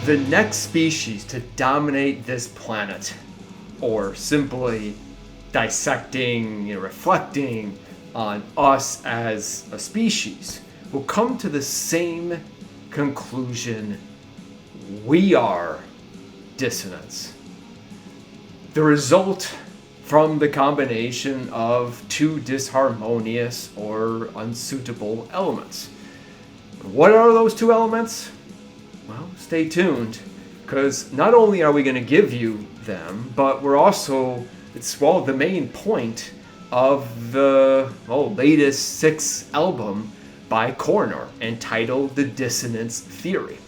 the next species to dominate this planet, or simply dissecting, reflecting on us as a species, will come to the same conclusion: we are dissonance. The result from the combination of two disharmonious or unsuitable elements. What are those two elements? Well, stay tuned, because not only are we going to give you them, but it's the main point of the latest 6th album by Coroner, entitled The Dissonance Theory.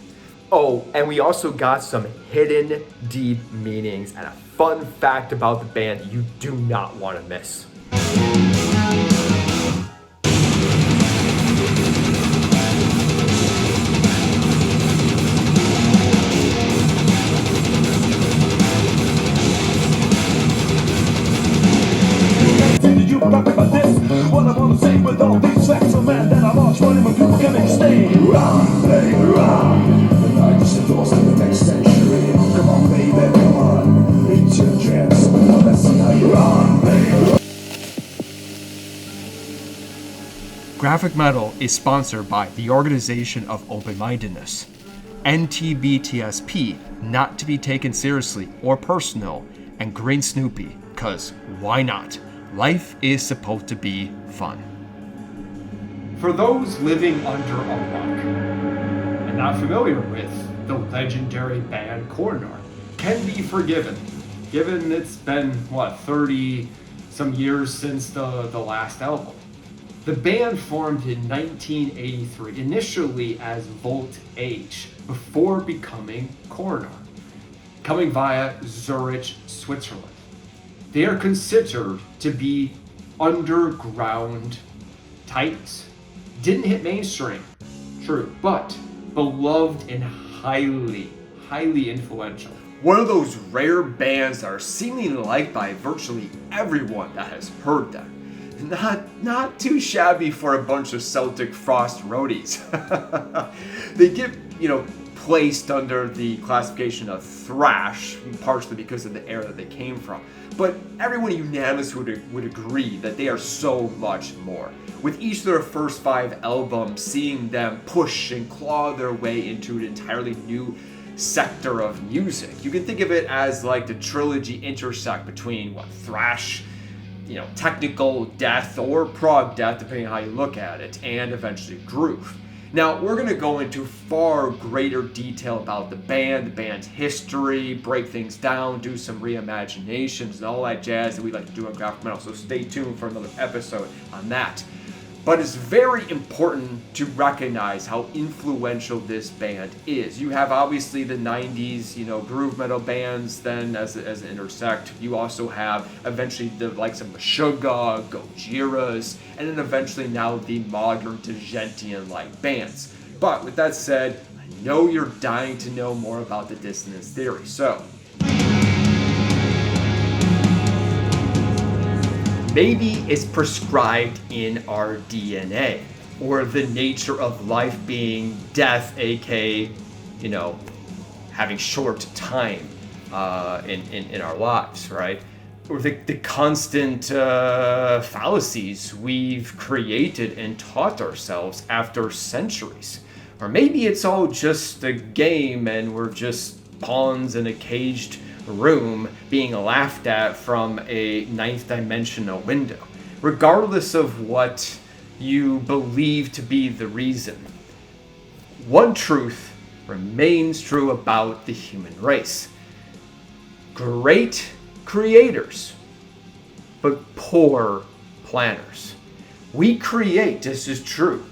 Oh, and we also got some hidden deep meanings and a fun fact about the band you do not want to miss. What I wanna say with all these facts, so man, that I'm all running when people can make stay. Run, baby, run. The night is the doors to the next century. Come on, baby, come on. It's your chance. Now let's see how you run, baby. Grafikmetal is sponsored by the Organization of Open-Mindedness, NTBTSP, not to be taken seriously or personal, and Green Snoopy, cause why not? Life is supposed to be fun. For those living under a rock and not familiar with the legendary band Coroner, can be forgiven, given it's been, 30 some years since the last album. The band formed in 1983, initially as Volt H, before becoming Coroner, coming via Zurich, Switzerland. They are considered to be underground titans. Didn't hit mainstream, true, but beloved and highly influential. One of those rare bands that are seemingly liked by virtually everyone that has heard them. Not too shabby for a bunch of Celtic Frost roadies. They get, placed under the classification of thrash, partially because of the era that they came from. But everyone unanimously would agree that they are so much more. With each of their first 5 albums, seeing them push and claw their way into an entirely new sector of music. You can think of it as like the trilogy intersect between thrash, technical death or prog death, depending on how you look at it, and eventually groove. Now, we're going to go into far greater detail about the band's history, break things down, do some reimaginations, and all that jazz that we like to do on Grafikmetal, so stay tuned for another episode on that. But it's very important to recognize how influential this band is. You have obviously the 90s, groove metal bands then as an intersect. You also have eventually the likes of Meshuggah, Gojiras, and then eventually now the modern Djentian-like bands. But with that said, I know you're dying to know more about the Dissonance Theory, so maybe it's prescribed in our DNA, or the nature of life being death, aka, having short time in our lives, right? Or the constant fallacies we've created and taught ourselves after centuries. Or maybe it's all just a game and we're just pawns in a caged room being laughed at from a 9th dimensional window. Regardless of what you believe to be the reason, one truth remains true about the human race. Great creators, but poor planners. We create, this is true,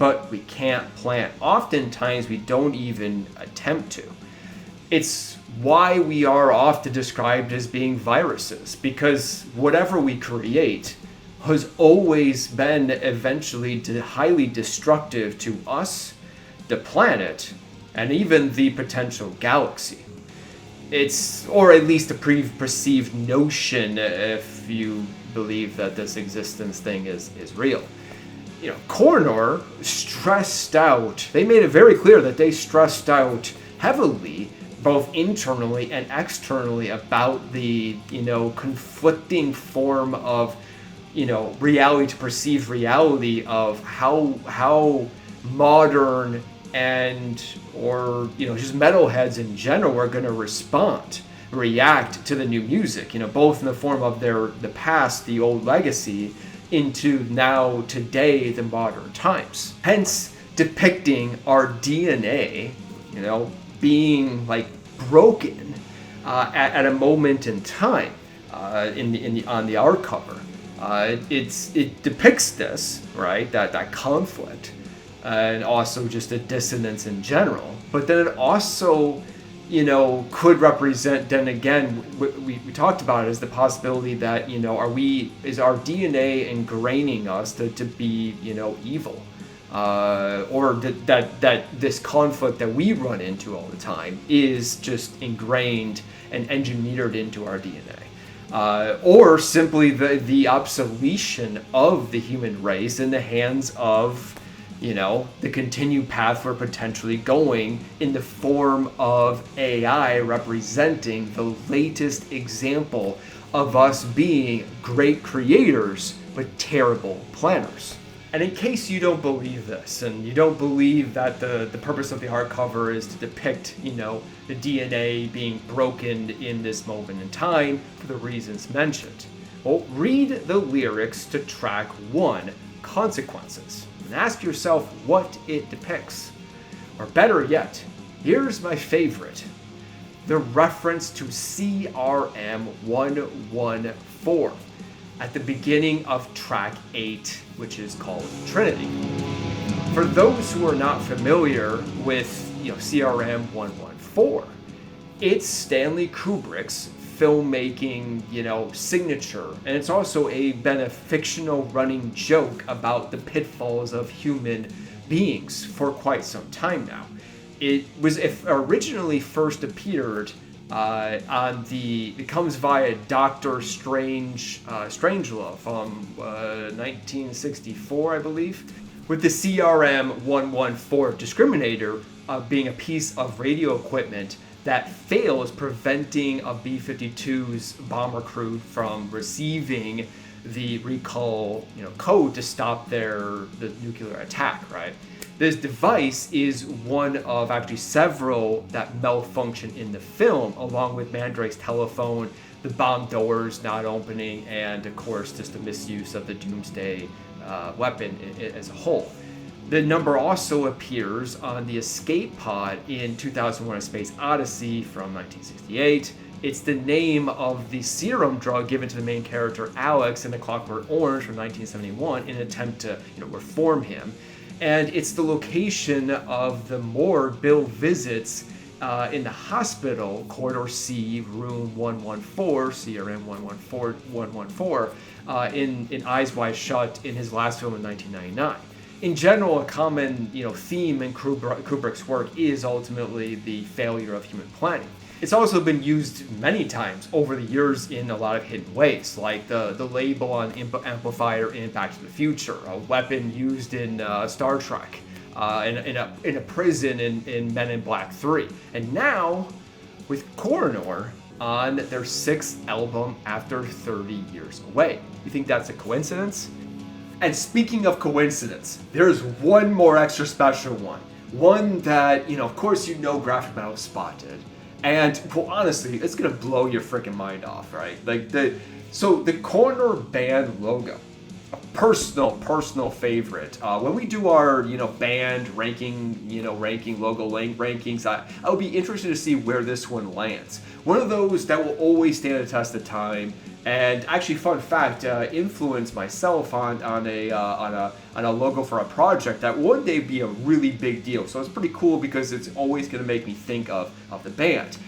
but we can't plan. Oftentimes we don't even attempt to. It's why we are often described as being viruses, because whatever we create has always been eventually highly destructive to us, the planet, and even the potential galaxy. It's, or at least a perceived notion, if you believe that this existence thing is real. Coroner stressed out, they made it very clear that they stressed out heavily, both internally and externally, about the, conflicting form of, reality to perceived reality of how modern and, or, just metalheads in general are going to react to the new music, both in the form of the past, the old legacy, into now, today, the modern times. Hence, depicting our DNA, being like broken at a moment in time on the art cover. It depicts this, right, that conflict, and also just a dissonance in general. But then it also, could represent, then again, we talked about it as the possibility that, is our DNA ingraining us to be, evil? Or that this conflict that we run into all the time is just ingrained and engineered into our DNA. Or simply the obsolescence of the human race in the hands of, the continued path we're potentially going in the form of AI representing the latest example of us being great creators but terrible planners. And in case you don't believe this, and you don't believe that the purpose of the hardcover is to depict, the DNA being broken in this moment in time for the reasons mentioned, well, read the lyrics to track 1, Consequences, and ask yourself what it depicts. Or better yet, here's my favorite, the reference to CRM 114 at the beginning of track 8, which is called Trinity. For those who are not familiar with, CRM 114, it's Stanley Kubrick's filmmaking, signature, and it's also been a fictional running joke about the pitfalls of human beings for quite some time now. It originally first appeared it comes via Doctor Strangelove from 1964, I believe, with the CRM 114 discriminator being a piece of radio equipment that fails, preventing a B-52's bomber crew from receiving the recall, code to stop the nuclear attack, right? This device is one of actually several that malfunction in the film, along with Mandrake's telephone, the bomb doors not opening, and of course just the misuse of the Doomsday weapon as a whole. The number also appears on the escape pod in 2001: A Space Odyssey from 1968. It's the name of the serum drug given to the main character Alex in the Clockwork Orange from 1971 in an attempt to reform him. And it's the location of the morgue Bill visits in the hospital, Corridor C, Room 114, CRM 114, in Eyes Wide Shut in his last film in 1999. In general, a common theme in Kubrick's work is ultimately the failure of human planning. It's also been used many times over the years in a lot of hidden ways, like the label on amplifier in Back to the Future, a weapon used in Star Trek, in a prison in Men in Black 3, and now with Coroner on their 6th album after 30 years away. You think that's a coincidence? And speaking of coincidence, there's one more extra special one that of course Grafikmetal spotted. And, well, honestly, it's gonna blow your freaking mind off, right? The Coroner band logo, a personal favorite. When we do our, band ranking, logo rankings, I would be interested to see where this one lands. One of those that will always stand the test of time. And actually, fun fact, influenced myself on a logo for a project that one day be a really big deal. So it's pretty cool because it's always going to make me think of the band.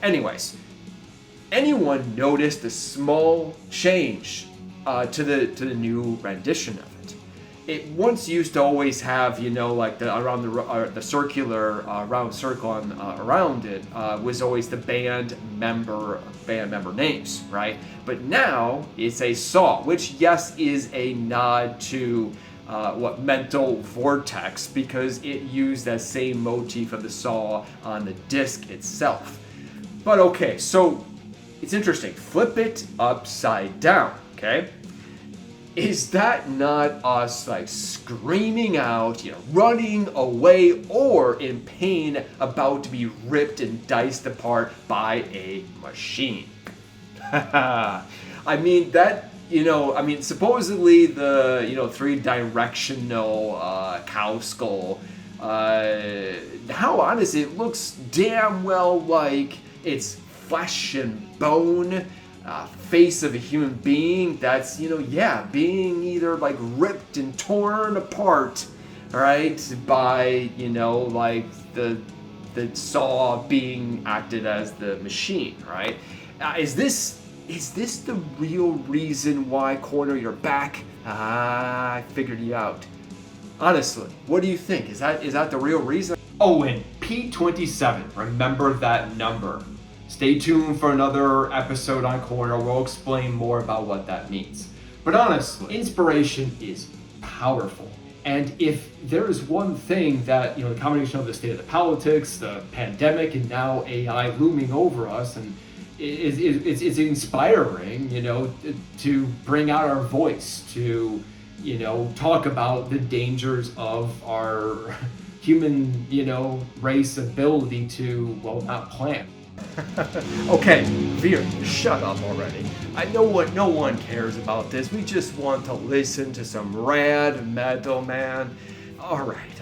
Anyways, anyone noticed the small change to the new rendition of it? It once used to always have, the circular round circle around it was always the band member names, right? But now it's a saw, which yes is a nod to mental vortex, because it used that same motif of the saw on the disc itself. But okay, so it's interesting. Flip it upside down, okay? Is that not us like screaming out, running away, or in pain, about to be ripped and diced apart by a machine? I mean, that, supposedly the, three-directional cow skull, how honest, it looks damn well like it's flesh and bone, face of a human being that's, being either like ripped and torn apart, right, by, like the saw being acted as the machine, right? Is this the real reason why, Coroner, you're back? I figured you out. Honestly, what do you think? Is that the real reason? Oh, and P27, remember that number. Stay tuned for another episode on Coroner. We'll explain more about what that means. But honestly, inspiration is powerful. And if there is one thing that, the combination of the state of the politics, the pandemic, and now AI looming over us, and it's inspiring, to bring out our voice, to, talk about the dangers of our human, race ability to, not plan. Okay, Veer, shut up already. I know what no one cares about this. We just want to listen to some rad metal, man. Alright,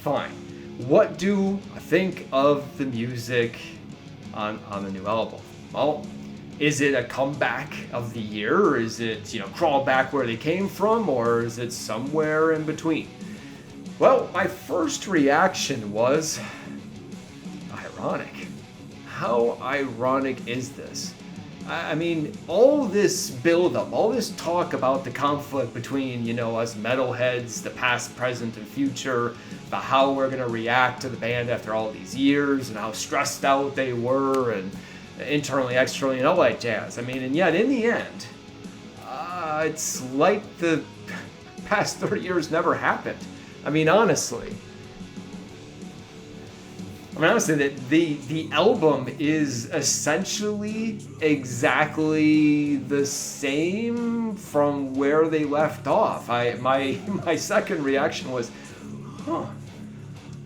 fine. What do I think of the music on the new album? Well, is it a comeback of the year? Or is it, crawl back where they came from? Or is it somewhere in between? Well, my first reaction was ironic. How ironic is this? I mean, all this build-up, all this talk about the conflict between, us metalheads, the past, present, and future, about how we're going to react to the band after all these years, and how stressed out they were, and internally, externally, and all that jazz. I mean, and yet, in the end, it's like the past 30 years never happened. I mean, honestly, the album is essentially exactly the same from where they left off. My second reaction was,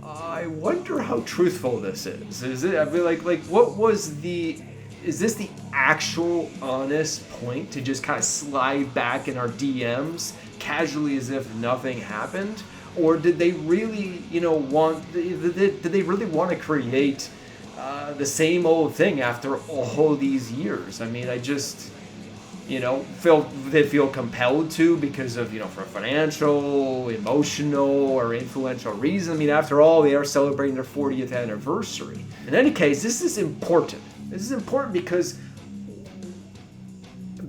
I wonder how truthful this is. Is it? I mean, is this the actual honest point, to just kind of slide back in our DMs casually as if nothing happened? Or did they really, did they really want to create the same old thing after all these years? I mean, I just, feel compelled to because of, for financial, emotional, or influential reason. I mean, after all, they are celebrating their 40th anniversary. In any case, this is important. This is important because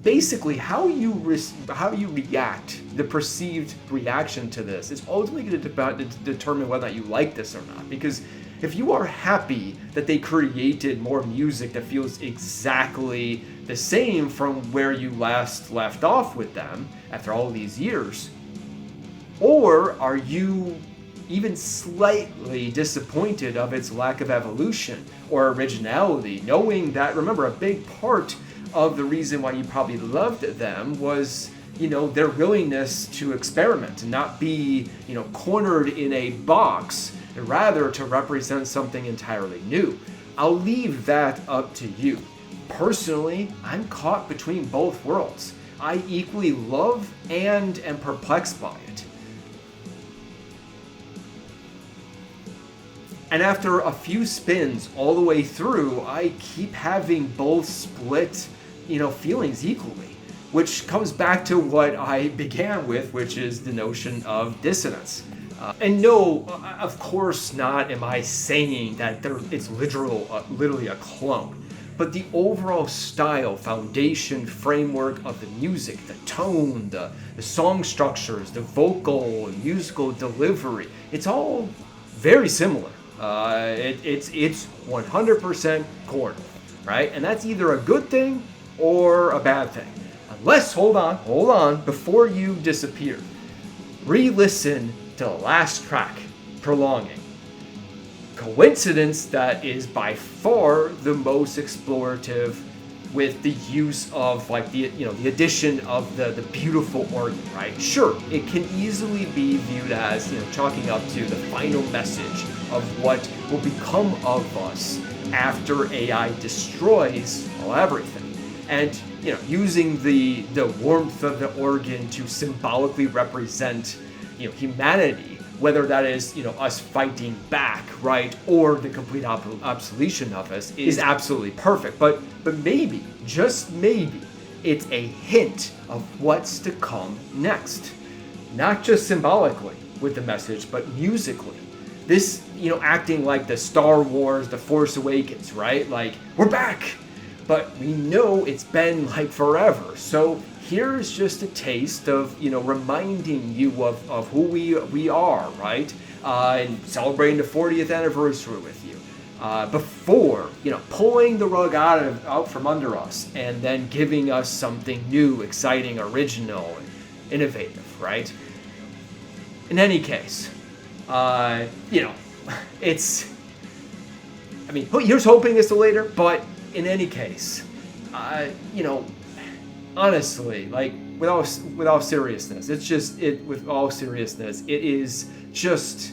basically how you react, the perceived reaction to this, is ultimately going to determine whether or not you like this or not. Because if you are happy that they created more music that feels exactly the same from where you last left off with them after all these years, or are you even slightly disappointed of its lack of evolution or originality, knowing that, remember, a big part of the reason why you probably loved them was, their willingness to experiment and not be, cornered in a box, and rather to represent something entirely new. I'll leave that up to you. Personally, I'm caught between both worlds. I equally love and am perplexed by it. And after a few spins all the way through, I keep having both split, feelings equally, which comes back to what I began with, which is the notion of dissonance. And no, of course not am I saying that it's literally a clone, but the overall style, foundation, framework of the music, the tone, the song structures, the vocal and musical delivery, it's all very similar. It's 100% Coroner, right? And that's either a good thing or a bad thing. Unless, hold on, before you disappear. Re-listen to the last track, Prolonging. Coincidence that is by far the most explorative, with the use of like the addition of the beautiful organ, right? Sure, it can easily be viewed as chalking up to the final message of what will become of us after AI destroys everything, and using the warmth of the organ to symbolically represent humanity. Whether that is, us fighting back, right, or the complete obsolescence of us, is absolutely perfect. But maybe, just maybe, it's a hint of what's to come next. Not just symbolically with the message, but musically. This, acting like the Star Wars, The Force Awakens, right? Like, we're back! But we know it's been like forever. So here's just a taste of, reminding you of who we are, right? And celebrating the 40th anniversary with you. Before, pulling the rug out from under us and then giving us something new, exciting, original, and innovative, right? In any case, it's... I mean, here's hoping it's later, but in any case, honestly, like, with all seriousness, it is just,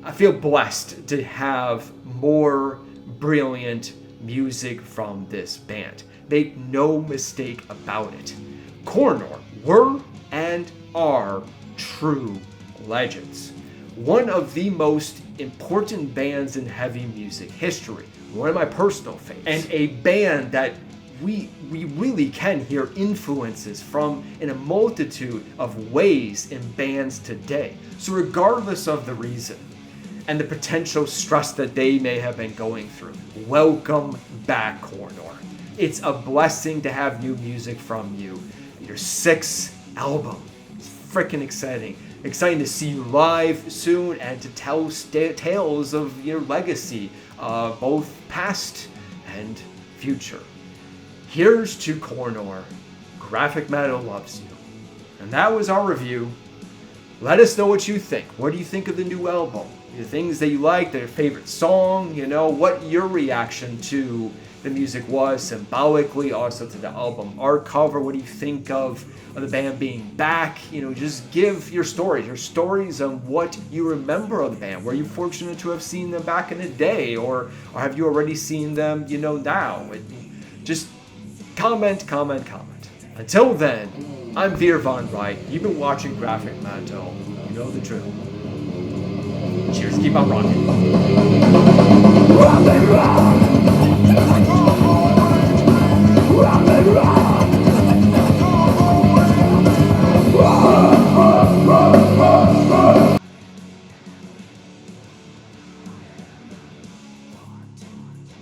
I feel blessed to have more brilliant music from this band. Make no mistake about it. Coroner were and are true legends. One of the most important bands in heavy music history. One of my personal favorites. And a band that we really can hear influences from in a multitude of ways in bands today. So regardless of the reason and the potential stress that they may have been going through, welcome back, Coroner. It's a blessing to have new music from you. Your 6th album. It's freaking exciting. Exciting to see you live soon and to tell tales of your legacy, both past and future. Here's to Coroner. Grafikmetal loves you. And that was our review. Let us know what you think. What do you think of the new album? The things that you like, their favorite song, what your reaction to the music was symbolically, also to the album art cover. What do you think of the band being back? Just give your stories on what you remember of the band. Were you fortunate to have seen them back in the day, or have you already seen them, now? Just comment. Until then, I'm Veer Von Wright. You've been watching Grafikmetal. You know the drill. Cheers, keep on rocking.